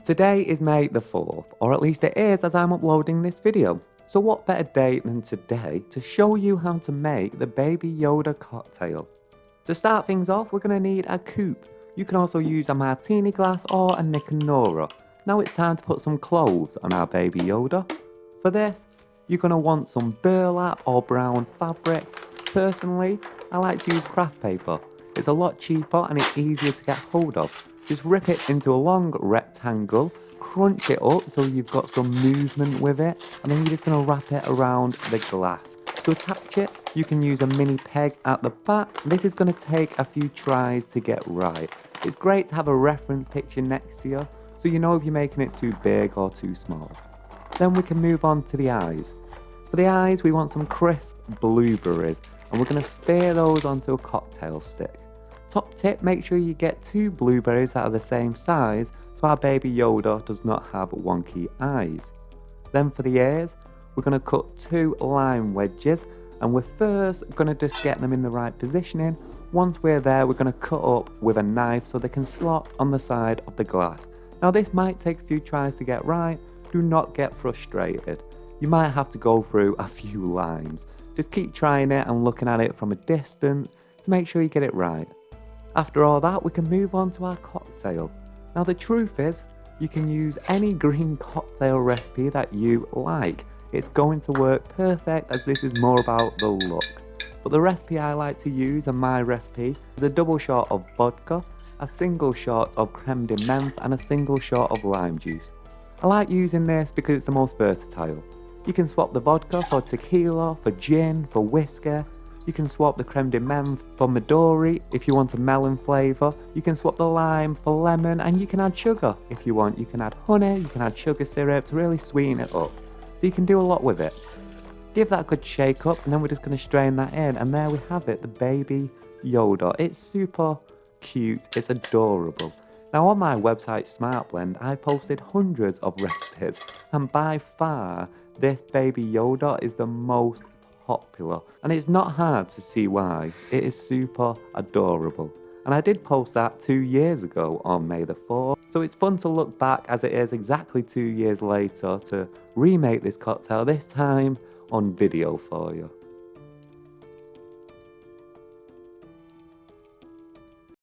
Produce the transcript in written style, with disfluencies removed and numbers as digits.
Today is May the 4th, or at least it is as I'm uploading this video. So what better date than today to show you how to make the Baby Yoda cocktail. To start things off, we're going to need a coupe. You can also use a martini glass or a Nick and Nora. Now it's time to put some clothes on our Baby Yoda. For this, you're going to want some burlap or brown fabric. Personally, I like to use kraft paper. It's a lot cheaper and it's easier to get hold of. Just rip it into a long rectangle, crunch it up so you've got some movement with it, and then you're just going to wrap it around the glass. To attach it, you can use a mini peg at the back. This is going to take a few tries to get right. It's great to have a reference picture next to you, so you know if you're making it too big or too small. Then we can move on to the eyes. For the eyes, we want some crisp blueberries, and we're going to spear those onto a cocktail stick. Top tip, make sure you get 2 blueberries that are the same size so our Baby Yoda does not have wonky eyes. Then for the ears, we're going to cut 2 lime wedges, and we're first going to just get them in the right positioning. Once we're there, we're going to cut up with a knife so they can slot on the side of the glass. Now this might take a few tries to get right, do not get frustrated. You might have to go through a few limes. Just keep trying it and looking at it from a distance to make sure you get it right. After all that, we can move on to our cocktail. Now the truth is, you can use any green cocktail recipe that you like. It's going to work perfect as this is more about the look. But the recipe I like to use and my recipe is a double shot of vodka, a single shot of creme de menthe and a single shot of lime juice. I like using this because it's the most versatile. You can swap the vodka for tequila, for gin, for whiskey. You can swap the creme de menthe for Midori if you want a melon flavour. You can swap the lime for lemon, and you can add sugar if you want. You can add honey, you can add sugar syrup to really sweeten it up. So you can do a lot with it. Give that a good shake up, and then we're just going to strain that in, and there we have it, the Baby Yoda. It's super cute, it's adorable. Now on my website SmartBlend, I've posted hundreds of recipes, and by far this Baby Yoda is the most popular, and it's not hard to see why. It is super adorable, and I did post that 2 years ago on May the 4th, so it's fun to look back as it is exactly 2 years later to remake this cocktail, this time on video for you.